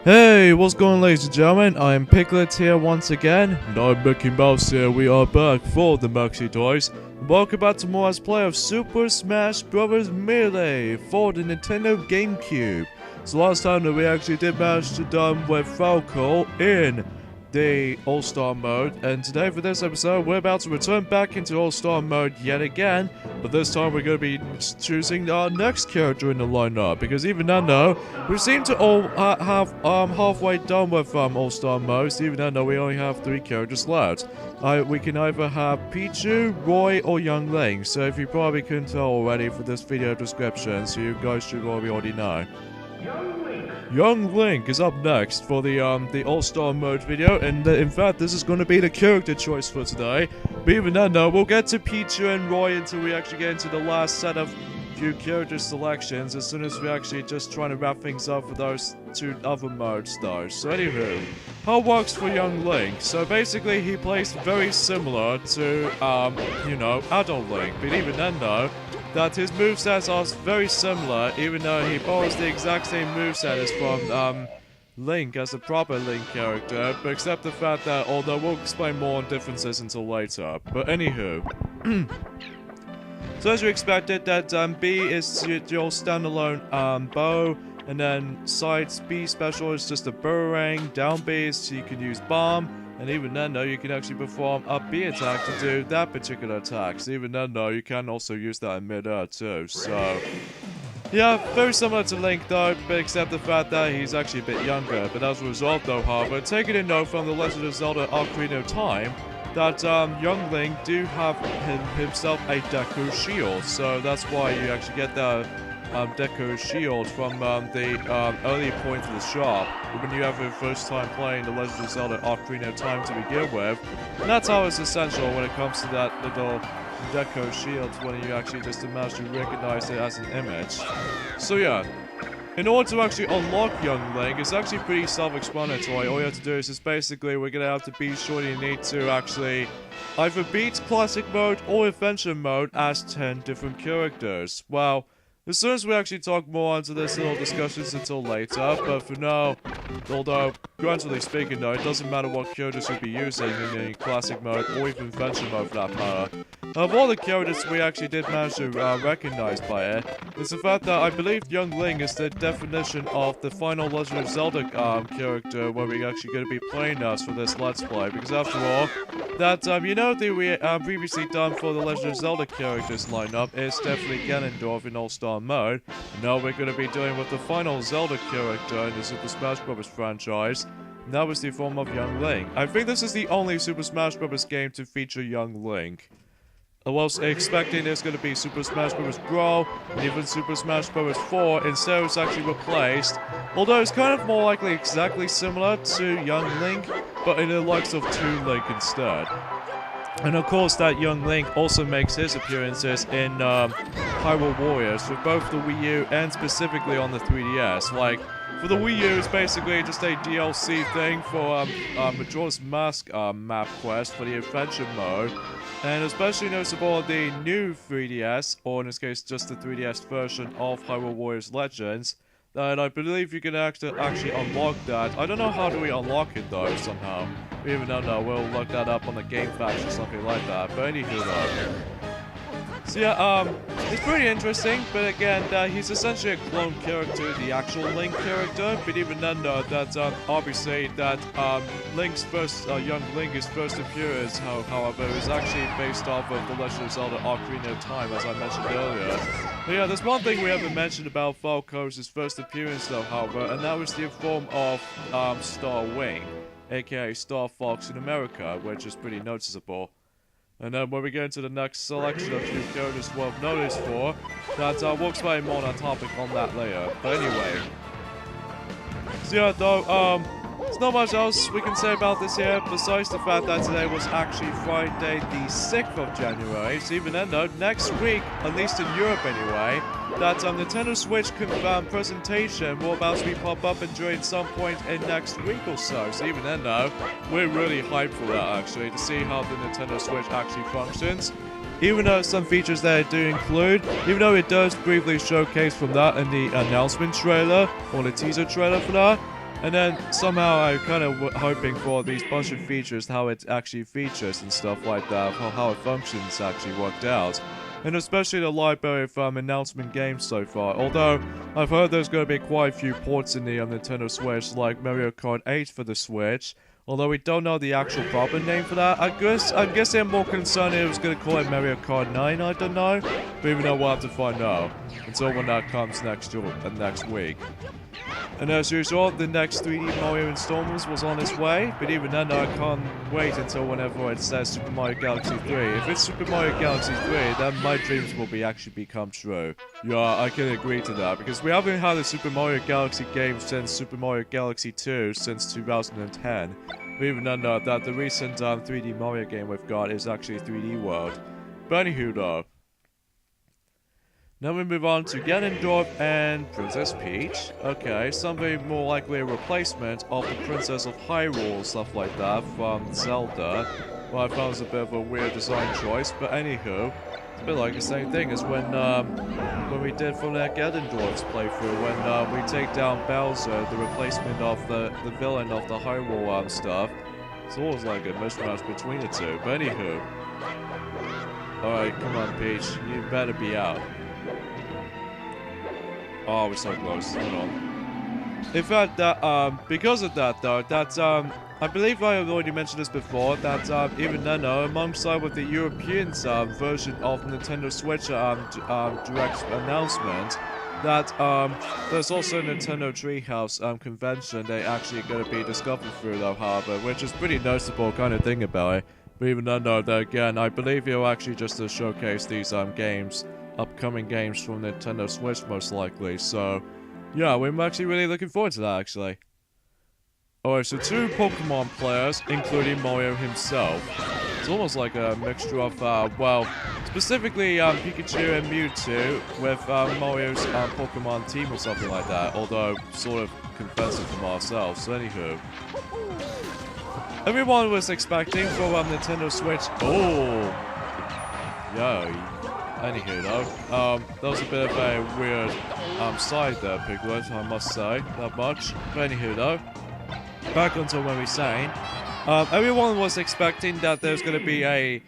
Hey, what's going on, ladies and gentlemen? I am Piglet here once again, and I'm Mickey Mouse here. We are back for the Maxi Toys. Welcome back to more Let's Play of Super Smash Bros. Melee for the Nintendo GameCube. So last time that we actually did manage to done with Falco in the All-Star mode, and today for this episode we're about to return back into All-Star mode yet again, but this time we're going to be choosing our next character in the lineup, because even though we seem to all have halfway done with All-Star mode, even though we only have 3 characters left. We can either have Pichu, Roy, or Young Link, so if you probably couldn't tell already for this video description, so you guys should probably already know. Young Link is up next for the All-Star mode video, and in fact this is going to be the character choice for today. But even then though, we'll get to Pichu and Roy until we actually get into the last set of few character selections, as soon as we actually just trying to wrap things up for those 2 other modes though. So anywho, how it works for Young Link? So basically he plays very similar to, you know, Adult Link, but even then though, that his movesets are very similar, even though he borrows the exact same moveset as from Link as a proper Link character, but except the fact that, although we'll explain more on differences until later. But anywho, so as you expected, that B is your standalone bow, and then sides B special is just a boomerang, down B is so you can use bomb. And even then though, you can actually perform up B attack to do that particular attack. So even then though, you can also use that in mid-air too. So yeah, very similar to Link though, but except the fact that he's actually a bit younger. But as a result though, however, taking a note from The Legend of Zelda Ocarina of Time, that Young Link do have himself a Deku Shield. So that's why you actually get the Deku Shield from the early point of the shop when you have your first time playing The Legend of Zelda Ocarina of Time to begin with. And that's how it's essential when it comes to that little Deku Shield, when you actually just manage to recognize it as an image. So yeah, in order to actually unlock Young Link, it's actually pretty self-explanatory. All you have to do is just basically, we're gonna have to be sure you need to actually either beat Classic Mode or Adventure Mode as 10 different characters. Well, as soon as we actually talk more into this little discussions until later, but for now, although, granted speaking though, it doesn't matter what characters you'll be using in the Classic Mode or even Adventure Mode for that matter. Of all the characters we actually did manage to recognize by it, is the fact that I believe Young Link is the definition of the final Legend of Zelda character where we're actually going to be playing as for this Let's Play, because after all, that, you know, the we previously done for the Legend of Zelda characters lineup is definitely Ganondorf in All-Star mode. Now we're going to be dealing with the final Zelda character in the Super Smash Bros. Franchise. And that was the form of Young Link. I think this is the only Super Smash Bros. Game to feature Young Link. I was expecting there's going to be Super Smash Bros. Brawl, and even Super Smash Bros. 4, instead it's actually replaced. Although it's kind of more likely exactly similar to Young Link, but in the likes of Toon Link instead. And of course that Young Link also makes his appearances in Hyrule Warriors for both the Wii U and specifically on the 3DS. Like, for the Wii U, it's basically just a DLC thing for Majora's Mask map quest for the Adventure mode. And especially noticeable on the new 3DS, or in this case just the 3DS version of Hyrule Warriors Legends, and I believe you can actually unlock that. I don't know how do we unlock it though, somehow. We even don't know, we'll look that up on the Game Facts or something like that, but anywho though. So yeah, it's pretty interesting, but again, he's essentially a clone character, the actual Link character, but even then though, that obviously that Link's first, Young Link's first appearance, however, is actually based off of The Legend of Zelda Ocarina of Time, as I mentioned earlier. But yeah, there's one thing we haven't mentioned about Falco's first appearance though, however, and that was the form of Star Wing, aka Star Fox in America, which is pretty noticeable. And then when we get into the next selection of few characters worth notice for, that we'll explain more on our topic on that later. But anyway. So yeah, though, there's not much else we can say about this here, besides the fact that today was actually Friday the 6th of January. So even then though, next week, at least in Europe anyway, that Nintendo Switch presentation will about to be pop up and during some point in next week or so. So even then though, we're really hyped for that actually, to see how the Nintendo Switch actually functions. Even though some features that it do include, even though it does briefly showcase from that in the announcement trailer, or the teaser trailer for that, And then somehow I'm kind of hoping for these bunch of features, how it actually features and stuff like that, how it functions actually worked out. And especially the library of announcement games so far. Although, I've heard there's going to be quite a few ports in the Nintendo Switch, like Mario Kart 8 for the Switch. Although we don't know the actual proper name for that. I'm guessing I'm more concerned it was going to call it Mario Kart 9, I don't know. But even though we'll have to find out. Until when that comes next week. And as usual, the next 3D Mario installments was on its way, but even then I can't wait until whenever it says Super Mario Galaxy 3. If it's Super Mario Galaxy 3, then my dreams will actually become true. Yeah, I can agree to that, because we haven't had a Super Mario Galaxy game since Super Mario Galaxy 2 since 2010. We even know that the recent 3D Mario game we've got is actually 3D World. But anywho though. Now we move on to Ganondorf and Princess Peach. Okay, something more likely a replacement of the Princess of Hyrule, stuff like that, from Zelda. Well, I found it was a bit of a weird design choice, but anywho, it's a bit like the same thing as when we did from that Ganondorf's playthrough, when we take down Bowser, the replacement of the villain of the Hyrule stuff. It's always like a mismatch between the two, but anywho. Alright, come on Peach, you better be out. Oh, we're so close. Hold on. In fact, because of that, though, I believe I have already mentioned this before, that even then, alongside with the European version of Nintendo Switch Direct announcement, that there's also a Nintendo Treehouse convention they actually going to be discovered through, though, however, which is pretty noticeable kind of thing about it. But even then, though, that again, I believe it'll actually just to showcase these games. Upcoming games from Nintendo Switch most likely, so yeah, we're actually really looking forward to that actually. Alright, so 2 Pokemon players, including Mario himself. It's almost like a mixture of, well, specifically Pikachu and Mewtwo with Mario's Pokemon team or something like that, although sort of confessing from ourselves, so anywho. Everyone was expecting for Nintendo Switch, anywho though, that was a bit of a weird side there, Piglet, I must say, that much. But anywho though, back onto what we were saying. Everyone was expecting that there's going to be a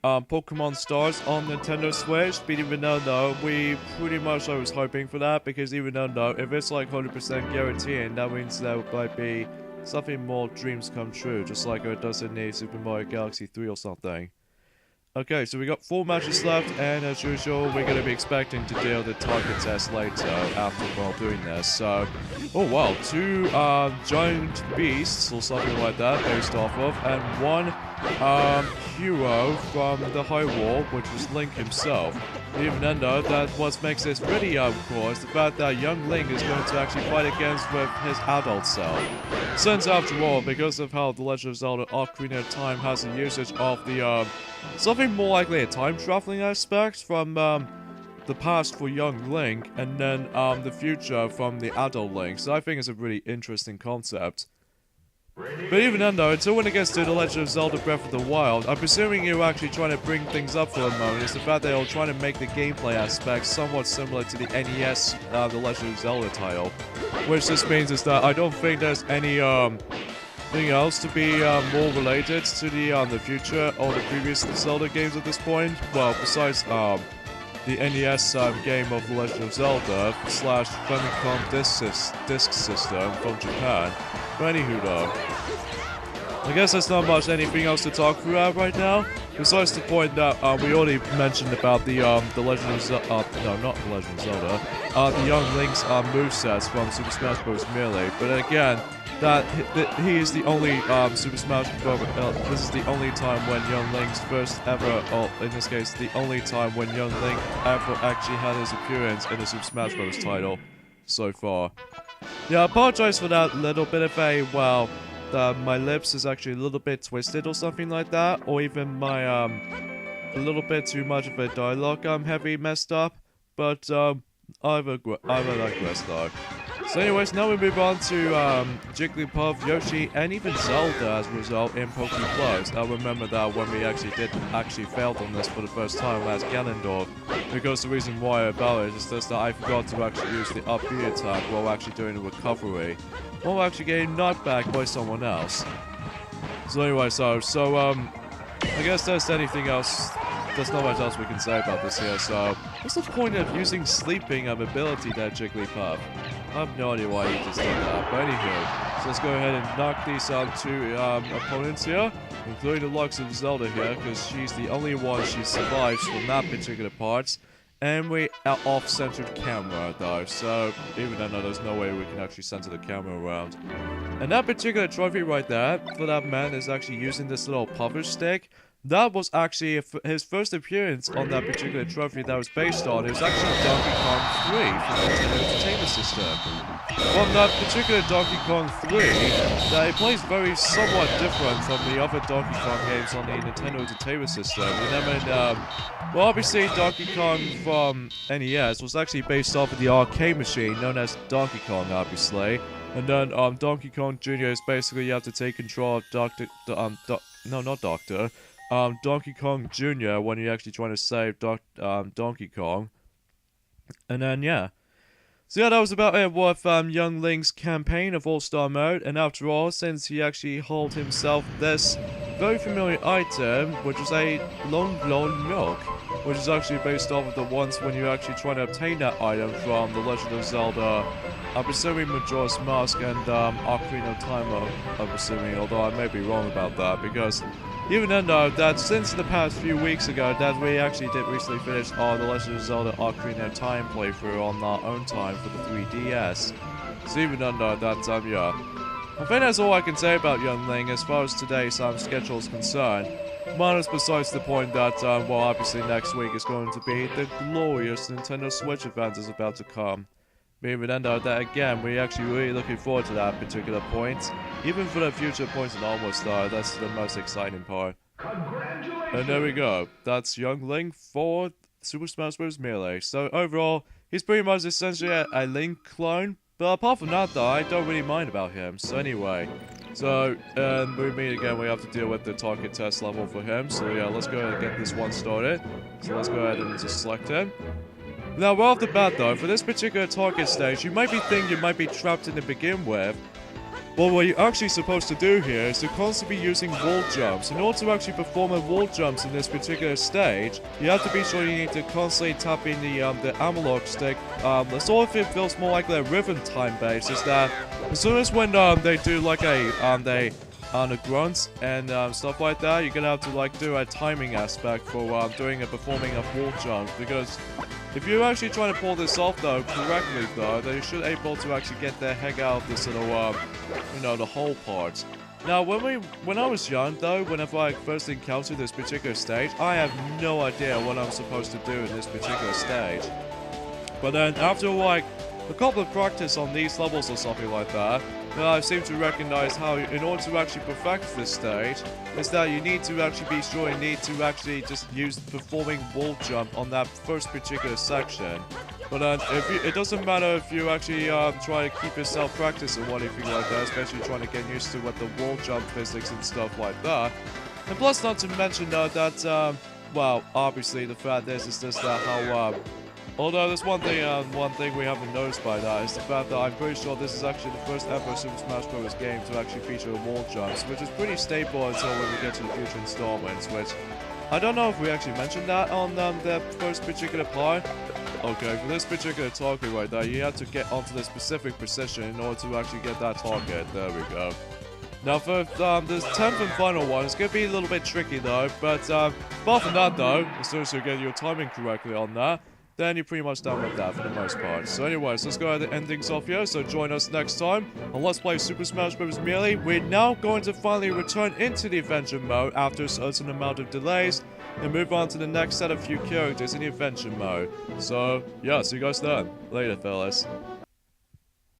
Pokemon Stars on Nintendo Switch, but even though we pretty much I was hoping for that, because even though if it's like 100% guaranteeing, that means there might be something more dreams come true, just like it does in the Super Mario Galaxy 3 or something. Okay, so we got 4 matches left, and as usual, we're going to be expecting to deal the target test later after while doing this. So, oh wow, 2 giant beasts or something like that based off of, and 1 hero from the Hyrule, which was Link himself. Even though that what makes this pretty of course, the fact that young Link is going to actually fight against with his adult self. Since after all, because of how The Legend of Zelda Ocarina of Time has a usage of the something more likely a time traveling aspect from the past for young Link, and then the future from the adult Link. So I think it's a really interesting concept. But even then though, until when it gets to The Legend of Zelda Breath of the Wild, I'm presuming you're actually trying to bring things up for a moment. It's the fact that they're trying to make the gameplay aspects somewhat similar to the NES The Legend of Zelda title. Which this means is that I don't think there's any anything else to be more related to the future or the previous Zelda games at this point. Well, besides the NES game of The Legend of Zelda / Famicom disc system from Japan. But anywho though, I guess there's not much anything else to talk about right now, besides the point that we already mentioned about the Legend of Zelda, no, not The Legend of Zelda, the Young Link's movesets from Super Smash Bros. Melee. But again, that he is the only Super Smash Bros. This is the only time when Young Link's first ever, or in this case, the only time when Young Link ever actually had his appearance in the Super Smash Bros. Title so far. Yeah, I apologize for that little bit of a, well, my lips is actually a little bit twisted or something like that, or even my, a little bit too much of a dialogue heavy messed up, but, I digress though. So anyways, now we move on to Jigglypuff, Yoshi, and even Zelda as a result in Pokeplus. I remember that when we actually failed on this for the first time as Ganondorf, because the reason why about it is just that I forgot to actually use the up B attack while actually doing the recovery, while actually getting knocked back by someone else. So anyway, so I guess there's anything else. There's not much else we can say about this here. So what's the point of using sleeping ability there, Jigglypuff? I have no idea why you just did that. But anywho, so let's go ahead and knock these two opponents here, including the likes of Zelda here, because she's the only one she survives from that particular part. And we are off-centered camera though, so even though there's no way we can actually center the camera around. And that particular trophy right there, for that man, is actually using this little puffer stick. That was actually his first appearance on that particular trophy that was based on. It was actually Donkey Kong 3 from the Nintendo Entertainment System. From that particular Donkey Kong 3, that it plays very somewhat different from the other Donkey Kong games on the Nintendo Entertainment System. Well, obviously Donkey Kong from NES was actually based off of the arcade machine known as Donkey Kong, obviously. And then Donkey Kong Jr. is basically you have to take control of Donkey Kong Jr. when you're actually trying to save Donkey Kong. And then, yeah. So yeah, that was about it with Young Link's campaign of All-Star Mode. And after all, since he actually hauled himself this very familiar item, which is a Long Milk, which is actually based off of the ones when you're actually trying to obtain that item from The Legend of Zelda, I'm assuming Majora's Mask and Ocarina of Time, I'm assuming, although I may be wrong about that, because even then though, that since the past few weeks ago, that we actually did recently finish The Legend of Zelda Ocarina of Time playthrough on our own time for the 3DS. So even then though, that, yeah. I think that's all I can say about Young Link as far as today's schedule is concerned. Minus besides the point that, well, obviously next week is going to be the glorious Nintendo Switch event is about to come. But even then though, that again, we're actually really looking forward to that particular point. Even for the future points and almost that's the most exciting part. And there we go. That's Young Link for Super Smash Bros. Melee. So overall, he's pretty much essentially a Link clone. But apart from that though, I don't really mind about him. So anyway. So, we meet again, we have to deal with the target test level for him. So yeah, let's go ahead and get this one started. So let's go ahead and just select him. Now, right off the bat though, for this particular target stage, you might be thinking you might be trapped in to begin with. But what you're actually supposed to do here is to constantly be using wall jumps. In order to actually perform a wall jumps in this particular stage, you have to be sure you need to constantly tap in the analog stick. Sort of it feels more like a rhythm time based, is that as soon as when they do like the grunts and stuff like that, you're gonna have to like do a timing aspect for performing a wall jump, because if you're actually trying to pull this off though correctly though, then you should able to actually get the heck out of this little the whole part. Now when I was young though, whenever I first encountered this particular stage, I have no idea what I'm supposed to do in this particular stage. But then after like a couple of practice on these levels or something like that, I seem to recognize how in order to actually perfect this stage, is that you need to actually be sure you need to actually just use performing wall jump on that first particular section. But it doesn't matter if you actually try to keep yourself practicing or anything like that, especially trying to get used to what the wall jump physics and stuff like that. And plus not to mention that, well, obviously the fact is just that how, although there's one thing we haven't noticed by that is the fact that I'm pretty sure this is actually the first ever Super Smash Bros. Game to actually feature wall jumps, which is pretty stable until when we get to the future installments, which I don't know if we actually mentioned that on the first particular part. Okay, for this particular target right there, you have to get onto the specific position in order to actually get that target. There we go. Now for the 10th and final one, it's going to be a little bit tricky though, but apart from that though, as soon as you get your timing correctly on that, then you're pretty much done with that for the most part. So anyways, let's go ahead and end things off here. So join us next time on Let's Play Super Smash Bros. Melee. We're now going to finally return into the adventure mode after a certain amount of delays and move on to the next set of few characters in the adventure mode. So yeah, see you guys then. Later, fellas.